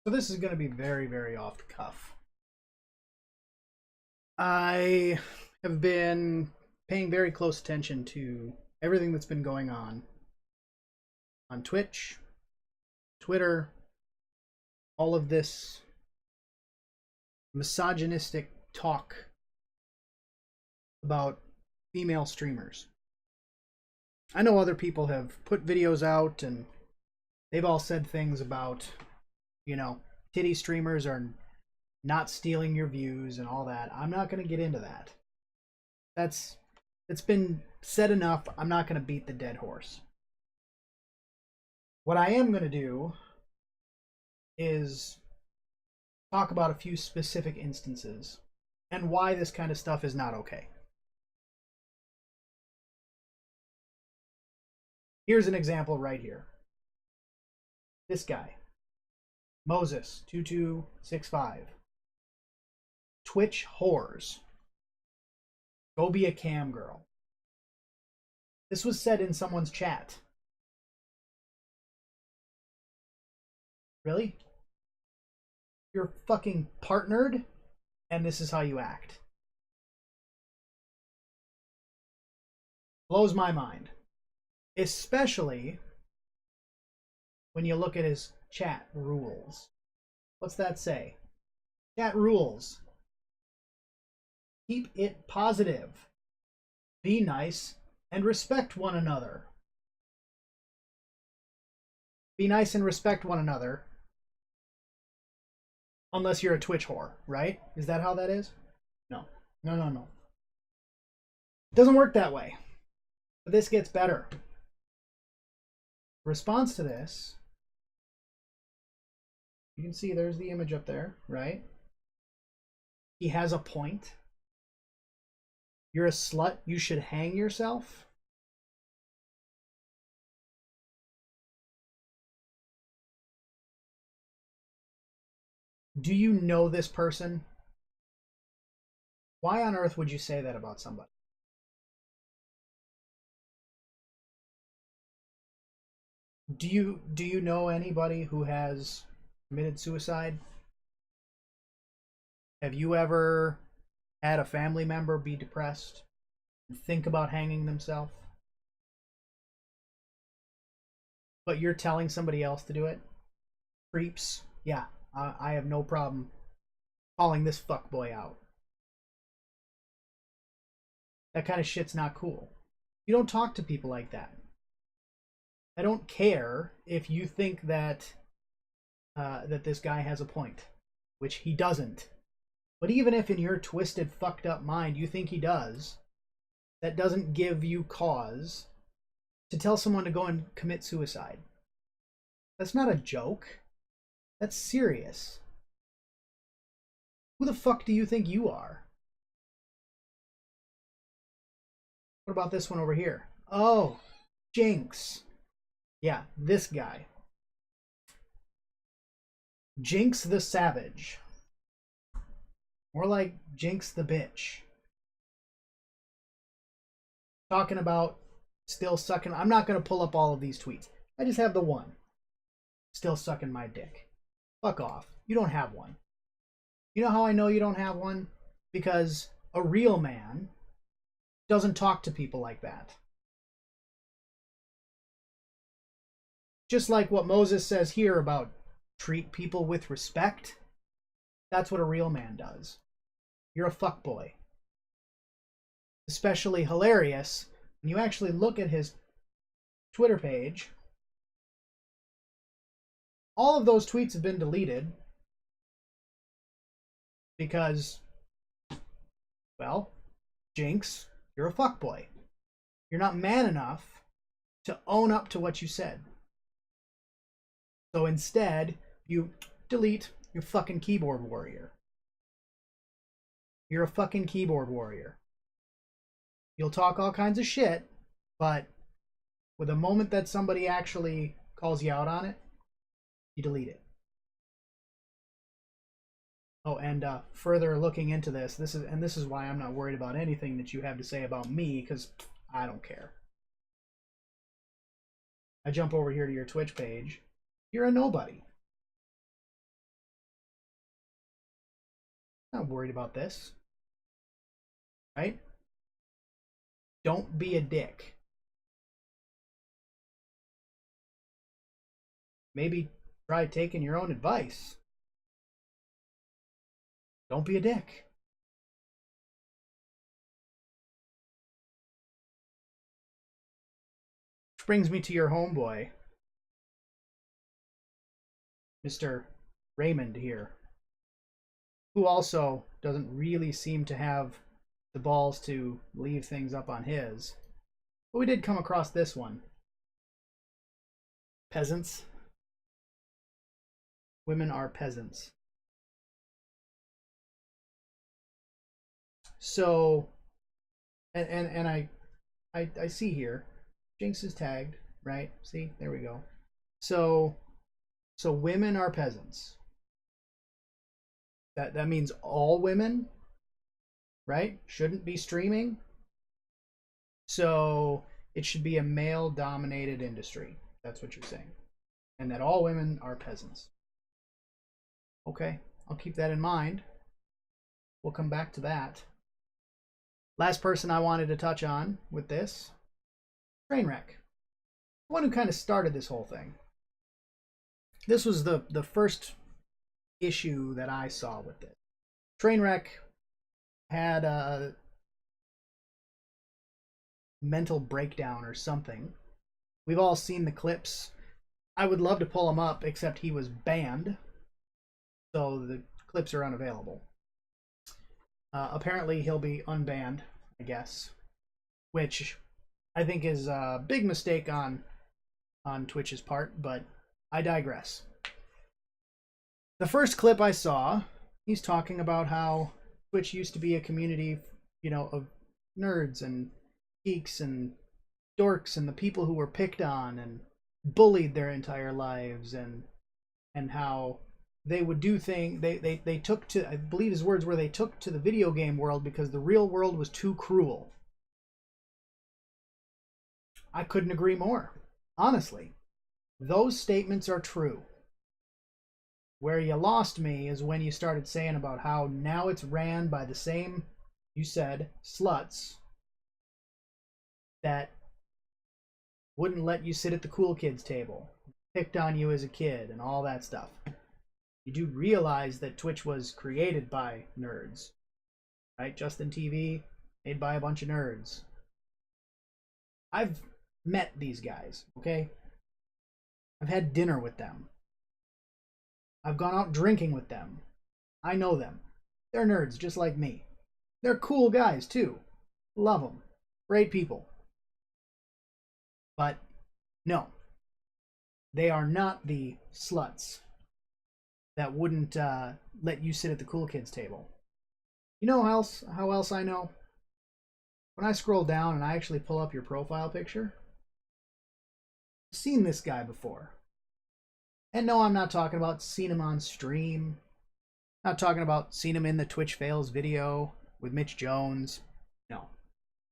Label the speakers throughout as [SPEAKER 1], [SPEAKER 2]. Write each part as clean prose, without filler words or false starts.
[SPEAKER 1] So this is going to be very, very off the cuff. I have been paying very close attention to everything that's been going on Twitch, Twitter, all of this misogynistic talk about female streamers. I know other people have put videos out and they've all said things about, titty streamers are not stealing your views and all that. I'm not going to get into that. It's been said enough. I'm not going to beat the dead horse. What I am going to do is talk about a few specific instances and why this kind of stuff is not okay. Here's an example right here. This guy, Moses2265. Twitch whores. Go be a cam girl. This was said in someone's chat. Really? You're fucking partnered, and this is how you act. Blows my mind. Especially when you look at his chat rules. What's that say? Chat rules. Keep it positive. Be nice and respect one another. Be nice and respect one another. Unless you're a Twitch whore, right? Is that how that is? No. No. It doesn't work that way. But this gets better. Response to this, you can see there's the image up there, right? He has a point. You're a slut. You should hang yourself. Do you know this person? Why on earth would you say that about somebody? Do you know anybody who has committed suicide? Have you ever had a family member be depressed and think about hanging themselves? But you're telling somebody else to do it? Creeps. Yeah, I have no problem calling this fuckboy out. That kind of shit's not cool. You don't talk to people like that. I don't care if you think that that this guy has a point, which he doesn't. But even if in your twisted, fucked up mind you think he does, that doesn't give you cause to tell someone to go and commit suicide. That's not a joke. That's serious. Who the fuck do you think you are? What about this one over here? Oh, Jinx. Yeah, this guy. Jinx the Savage. More like Jinx the Bitch. Talking about still sucking. I'm not going to pull up all of these tweets. I just have the one. Still sucking my dick. Fuck off. You don't have one. You know how I know you don't have one? Because a real man doesn't talk to people like that. Just like what Moses says here about treat people with respect. That's what a real man does. You're a fuckboy. Especially hilarious when you actually look at his Twitter page. All of those tweets have been deleted because, well, Jinx, you're a fuckboy. You're not man enough to own up to what you said. So instead, you delete your fucking keyboard warrior. You're a fucking keyboard warrior. You'll talk all kinds of shit, but with a moment that somebody actually calls you out on it, you delete it. Oh, and further looking into this is why I'm not worried about anything that you have to say about me, because I don't care. I jump over here to your Twitch page. You're a nobody. Not worried about this, right? Don't be a dick. Maybe try taking your own advice. Don't be a dick. Which brings me to your homeboy, Mr. Raymond here, who also doesn't really seem to have the balls to leave things up on his. But we did come across this one. Peasants. Women are peasants. So, and I see here, Jinx is tagged, right? See, there we go. So women are peasants. That means all women, right? Shouldn't be streaming. So it should be a male-dominated industry. That's what you're saying, and that all women are peasants. Okay, I'll keep that in mind. We'll come back to that. Last person I wanted to touch on with this, Trainwreck, the one who kind of started this whole thing. This was the first issue that I saw with it. Trainwreck had a mental breakdown or something. We've all seen the clips. I would love to pull him up, except he was banned, so the clips are unavailable. Apparently he'll be unbanned, I guess, which I think is a big mistake on Twitch's part, but I digress. The first clip I saw, he's talking about how Twitch used to be a community, you know, of nerds and geeks and dorks and the people who were picked on and bullied their entire lives, and how they would do things, they took to, I believe his words were, they took to the video game world because the real world was too cruel. I couldn't agree more. Honestly, those statements are true. Where you lost me is when you started saying about how now it's ran by the same, you said, sluts that wouldn't let you sit at the cool kids table, picked on you as a kid, and all that stuff. You do realize that Twitch was created by nerds, right? Justin TV, made by a bunch of nerds. I've met these guys, okay? I've had dinner with them. I've gone out drinking with them. I know them. They're nerds just like me. They're cool guys too. Love them. Great people. But no, they are not the sluts that wouldn't let you sit at the cool kids table. You know how else I know? When I scroll down and I actually pull up your profile picture, I've seen this guy before. And no, I'm not talking about seen him on stream. Not talking about seen him in the Twitch Fails video with Mitch Jones. No.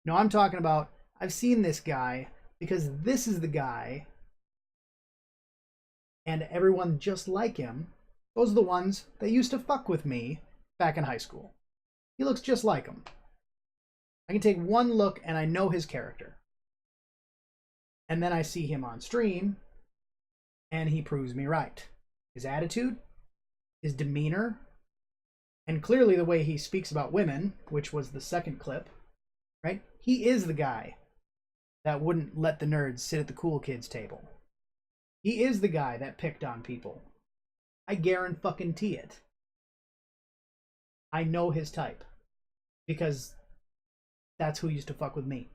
[SPEAKER 1] No, I'm talking about I've seen this guy because this is the guy, and everyone just like him. Those are the ones that used to fuck with me back in high school. He looks just like him. I can take one look and I know his character. And then I see him on stream and he proves me right. His attitude, his demeanor, and clearly the way he speaks about women, which was the second clip, right? He is the guy that wouldn't let the nerds sit at the cool kids table. He is the guy that picked on people. I guarantee it. I know his type because that's who used to fuck with me.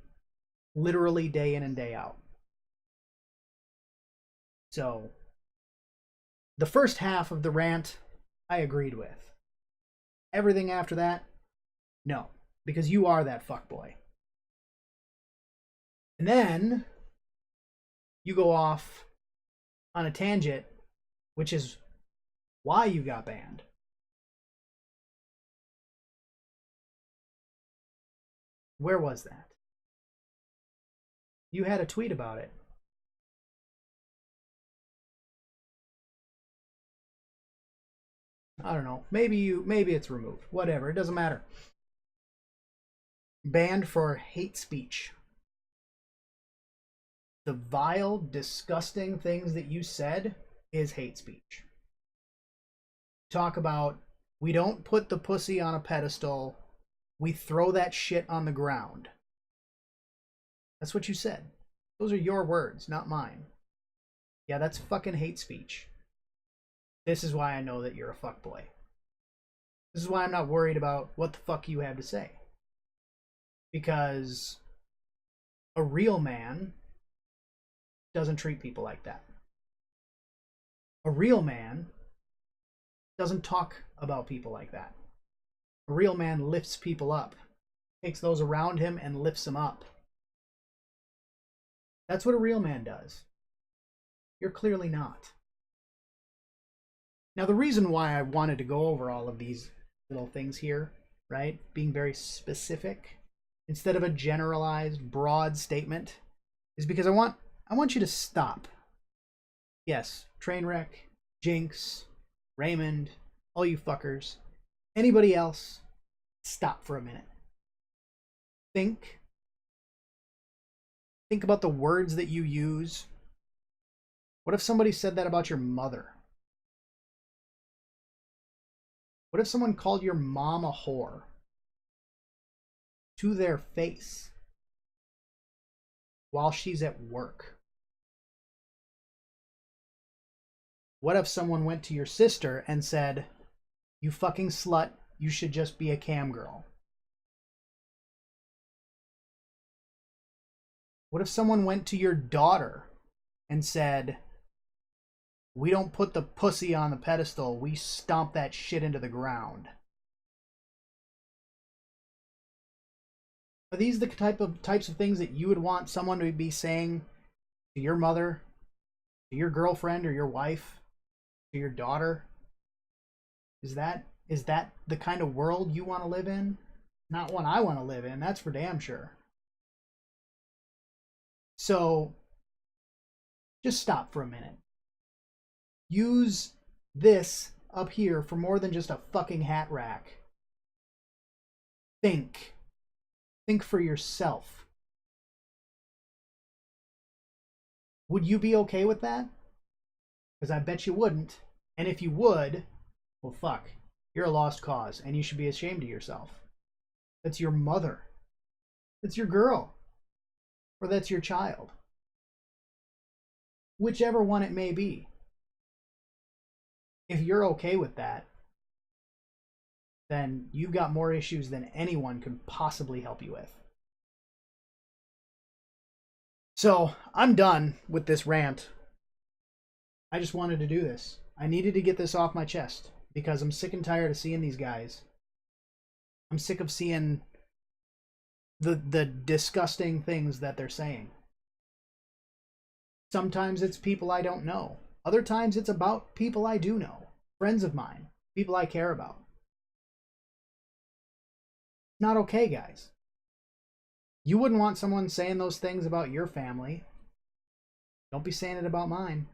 [SPEAKER 1] Literally day in and day out. So, the first half of the rant, I agreed with. Everything after that, no. Because you are that fuckboy. And then, you go off on a tangent, which is why you got banned. Where was that? You had a tweet about it. I don't know. Maybe it's removed. Whatever. It doesn't matter. Banned for hate speech. The vile, disgusting things that you said is hate speech. Talk about, we don't put the pussy on a pedestal. We throw that shit on the ground. That's what you said. Those are your words, not mine. Yeah, that's fucking hate speech. This is why I know that you're a fuckboy. This is why I'm not worried about what the fuck you have to say. Because a real man doesn't treat people like that. A real man doesn't talk about people like that. A real man lifts people up, takes those around him and lifts them up. That's what a real man does. You're clearly not. Now, the reason why I wanted to go over all of these little things here, right, being very specific instead of a generalized, broad statement, is because I want you to stop. Yes, Trainwreck, Jinx, Raymond, all you fuckers, anybody else, stop for a minute. Think about the words that you use. What if somebody said that about your mother? What if someone called your mom a whore? To their face. While she's at work? What if someone went to your sister and said, you fucking slut, you should just be a cam girl? What if someone went to your daughter and said, we don't put the pussy on the pedestal, we stomp that shit into the ground? Are these the types of things that you would want someone to be saying to your mother, to your girlfriend or your wife, to your daughter? Is that the kind of world you want to live in? Not one I want to live in, that's for damn sure. So, just stop for a minute. Use this up here for more than just a fucking hat rack. Think. Think for yourself. Would you be okay with that? Because I bet you wouldn't. And if you would, well, fuck. You're a lost cause, and you should be ashamed of yourself. That's your mother. That's your girl. Or that's your child. Whichever one it may be. If you're okay with that, then you've got more issues than anyone could possibly help you with. So, I'm done with this rant. I just wanted to do this. I needed to get this off my chest because I'm sick and tired of seeing these guys. I'm sick of seeing the disgusting things that they're saying. Sometimes it's people I don't know. Other times it's about people I do know. Friends of mine. People I care about. Not okay, guys. You wouldn't want someone saying those things about your family. Don't be saying it about mine.